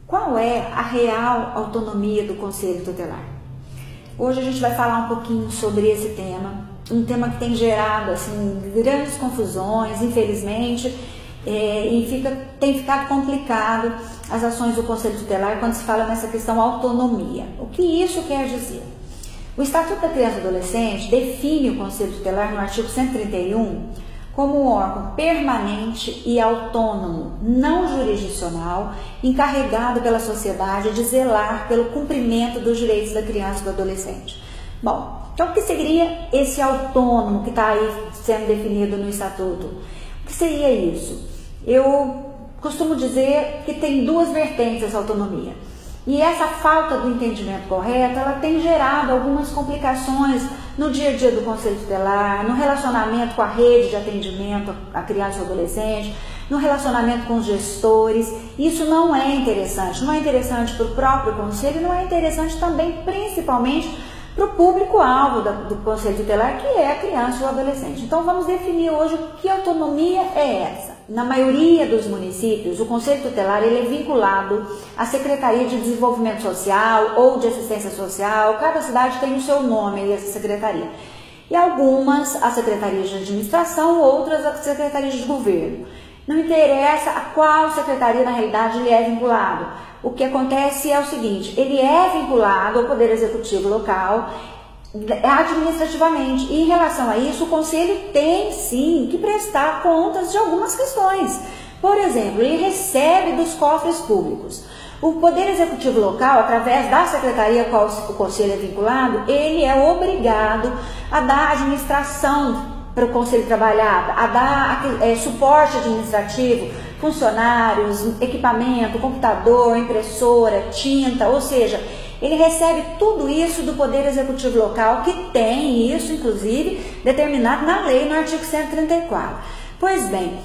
Qual é a real autonomia do Conselho Tutelar? Hoje a gente vai falar um pouquinho sobre esse tema, um tema que tem gerado assim, grandes confusões, infelizmente, tem ficado complicado as ações do Conselho Tutelar quando se fala nessa questão autonomia. O que isso quer dizer? O Estatuto da Criança e Adolescente define o Conselho Tutelar no artigo 131 como um órgão permanente e autônomo, não jurisdicional, encarregado pela sociedade de zelar pelo cumprimento dos direitos da criança e do adolescente. Bom, então o que seria esse autônomo que está aí sendo definido no Estatuto? O que seria isso? Eu costumo dizer que tem duas vertentes essa autonomia. E essa falta do entendimento correto, ela tem gerado algumas complicações no dia a dia do Conselho Tutelar, no relacionamento com a rede de atendimento à criança e ao adolescente, no relacionamento com os gestores. Isso não é interessante. Não é interessante para o próprio Conselho, não é interessante também, principalmente, para o público-alvo do Conselho Tutelar, que é a criança e o adolescente. Então, vamos definir hoje que autonomia é essa. Na maioria dos municípios, o Conselho Tutelar ele é vinculado à Secretaria de Desenvolvimento Social ou de Assistência Social. Cada cidade tem o seu nome, essa secretaria. E algumas, as secretarias de administração, outras, as secretarias de governo. Não interessa a qual secretaria, na realidade, ele é vinculado. O que acontece é o seguinte, ele é vinculado ao Poder Executivo local, administrativamente, e em relação a isso o Conselho tem sim que prestar contas de algumas questões. Por exemplo, ele recebe dos cofres públicos. O Poder Executivo local, através da secretaria a qual o Conselho é vinculado, ele é obrigado a dar administração para o Conselho trabalhar, a dar suporte administrativo, funcionários, equipamento, computador, impressora, tinta, ou seja, ele recebe tudo isso do Poder Executivo local, que tem isso, inclusive, determinado na lei, no artigo 134. Pois bem,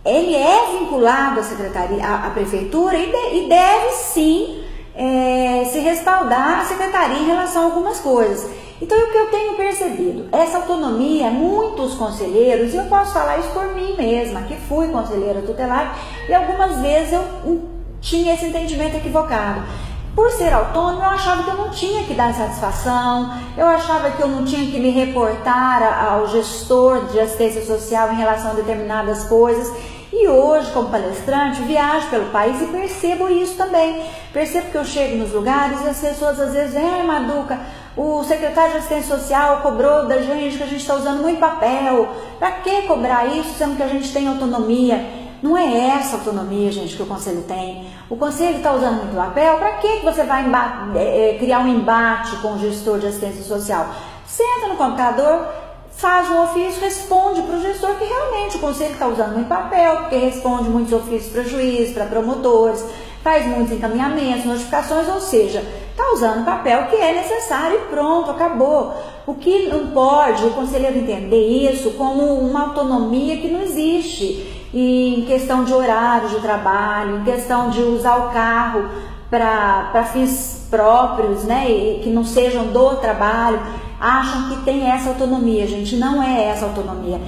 ele é vinculado à secretaria, à prefeitura e deve sim se respaldar a secretaria em relação a algumas coisas. Então, o que eu tenho percebido? Essa autonomia, muitos conselheiros, e eu posso falar isso por mim mesma, que fui conselheira tutelar, e algumas vezes eu tinha esse entendimento equivocado. Por ser autônomo, eu achava que eu não tinha que dar satisfação, eu achava que eu não tinha que me reportar ao gestor de assistência social em relação a determinadas coisas. E hoje, como palestrante, viajo pelo país e percebo isso também. Percebo que eu chego nos lugares e as pessoas às vezes dizem: Maduca, o secretário de assistência social cobrou da gente que a gente está usando muito papel. Para que cobrar isso, sendo que a gente tem autonomia? Não é essa autonomia, gente, que o Conselho tem. O Conselho está usando muito papel, para que você vai criar um embate com o gestor de assistência social? Senta no computador, faz um ofício, responde para o gestor que realmente o Conselho está usando muito papel, porque responde muitos ofícios para juiz, para promotores, faz muitos encaminhamentos, notificações, ou seja, está usando papel que é necessário e pronto, acabou. O que não pode o conselheiro entender isso como uma autonomia que não existe. E em questão de horário de trabalho, em questão de usar o carro para fins próprios, né, e que não sejam do trabalho, acham que tem essa autonomia, gente. Não é essa autonomia.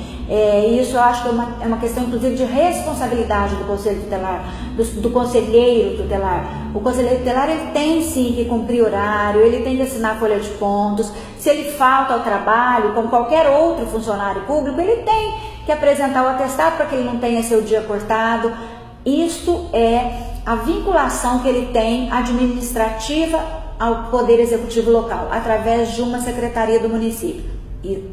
Isso eu acho que é uma questão, inclusive, de responsabilidade do Conselho Tutelar, do conselheiro tutelar. O conselheiro tutelar ele tem sim que cumprir horário, ele tem que assinar folha de pontos. Se ele falta ao trabalho, como qualquer outro funcionário público, ele tem que apresentar o atestado para que ele não tenha seu dia cortado. Isto é a vinculação que ele tem administrativa ao Poder Executivo local, através de uma secretaria do município. E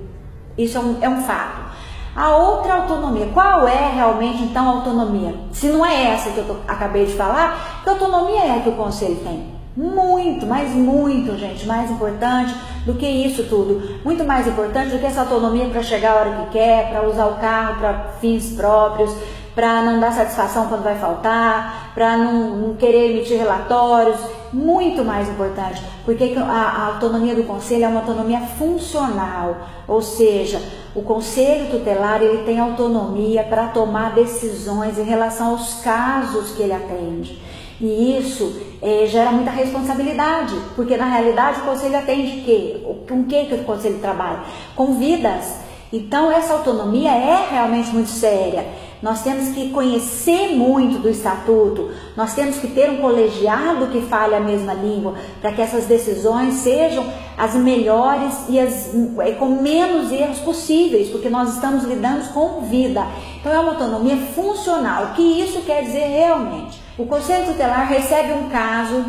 isso é um fato. A outra autonomia, qual é realmente então a autonomia? Se não é essa que eu acabei de falar, que autonomia é que o Conselho tem? Muito, mas muito, gente, mais importante do que isso tudo. Muito mais importante do que essa autonomia para chegar a hora que quer, para usar o carro para fins próprios, para não dar satisfação quando vai faltar, para não querer emitir relatórios. Muito mais importante, porque a autonomia do Conselho é uma autonomia funcional, ou seja, o Conselho Tutelar ele tem autonomia para tomar decisões em relação aos casos que ele atende. E isso gera muita responsabilidade, porque na realidade o Conselho atende quê? Com que o Conselho trabalha? Com vidas. Então essa autonomia é realmente muito séria. nós temos que conhecer muito do estatuto, nós temos que ter um colegiado que fale a mesma língua, para que essas decisões sejam as melhores e com menos erros possíveis, porque nós estamos lidando com vida. Então é uma autonomia funcional. O que isso quer dizer realmente? O Conselho Tutelar recebe um caso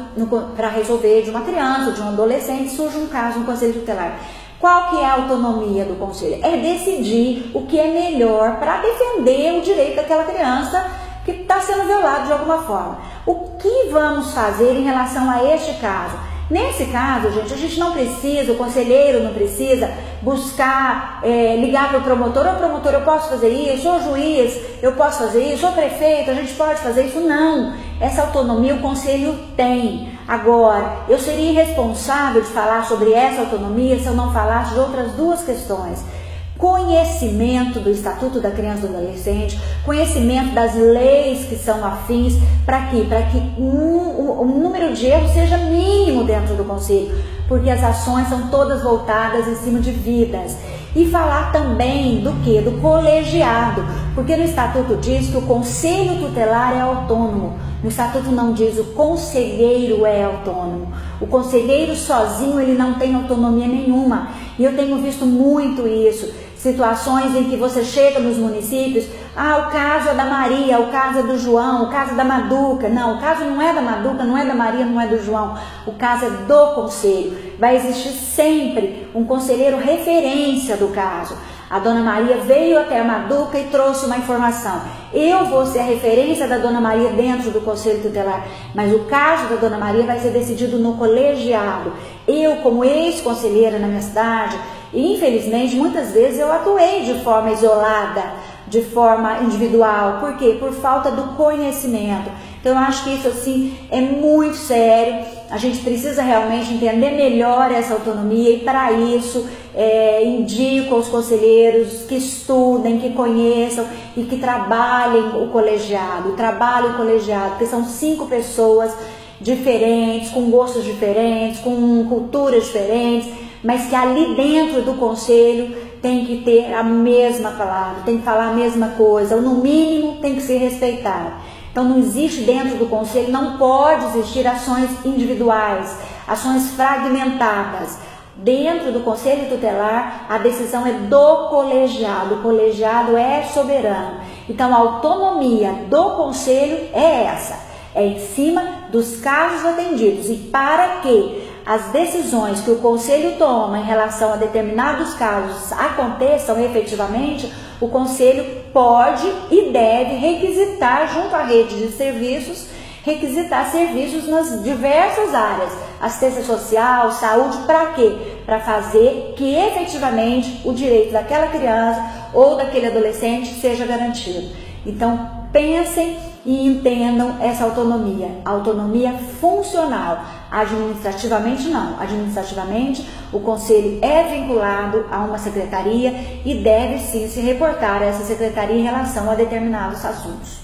para resolver de uma criança ou de um adolescente, surge um caso no Conselho Tutelar. Qual que é a autonomia do Conselho? É decidir o que é melhor para defender o direito daquela criança que está sendo violado de alguma forma. O que vamos fazer em relação a este caso? Nesse caso, gente, a gente não precisa, o conselheiro não precisa buscar, ligar para o promotor, ô promotor, eu posso fazer isso, ô juiz, eu posso fazer isso, ô prefeito, a gente pode fazer isso. Não, essa autonomia o conselho tem. Agora, eu seria irresponsável de falar sobre essa autonomia se eu não falasse de outras duas questões. Conhecimento do Estatuto da Criança e do Adolescente, conhecimento das leis que são afins, para quê? Para que o número de erros seja mínimo dentro do Conselho, porque as ações são todas voltadas em cima de vidas. E falar também do que? Do colegiado, porque no Estatuto diz que o Conselho Tutelar é autônomo, no Estatuto não diz o conselheiro é autônomo. O conselheiro sozinho ele não tem autonomia nenhuma, e eu tenho visto muito isso. Situações em que você chega nos municípios, o caso é da Maria, o caso é do João, o caso é da Maduca. Não, o caso não é da Maduca, não é da Maria, não é do João. O caso é do conselho. Vai existir sempre um conselheiro referência do caso. A dona Maria veio até a Maduca e trouxe uma informação. Eu vou ser a referência da dona Maria dentro do Conselho Tutelar, mas o caso da dona Maria vai ser decidido no colegiado. Eu, como ex-conselheira na minha cidade, e infelizmente muitas vezes eu atuei de forma isolada, de forma individual. Por quê? Por falta do conhecimento. Então eu acho que isso assim é muito sério. A gente precisa realmente entender melhor essa autonomia, e para isso indico aos conselheiros que estudem, que conheçam e que trabalhem o colegiado. Trabalhem o colegiado, porque são 5 pessoas diferentes, com gostos diferentes, com culturas diferentes, mas que ali dentro do conselho tem que ter a mesma palavra, tem que falar a mesma coisa, ou no mínimo tem que se respeitar. Então não existe dentro do conselho, não pode existir ações individuais, ações fragmentadas. Dentro do Conselho Tutelar, a decisão é do colegiado, o colegiado é soberano. Então a autonomia do conselho é essa, é em cima dos casos atendidos, e para que as decisões que o conselho toma em relação a determinados casos aconteçam efetivamente, o conselho pode e deve requisitar junto à rede de serviços, requisitar serviços nas diversas áreas, assistência social, saúde, para quê? Para fazer que efetivamente o direito daquela criança ou daquele adolescente seja garantido. Então pensem e entendam essa autonomia, autonomia funcional. Administrativamente não, administrativamente o conselho é vinculado a uma secretaria e deve sim se reportar a essa secretaria em relação a determinados assuntos.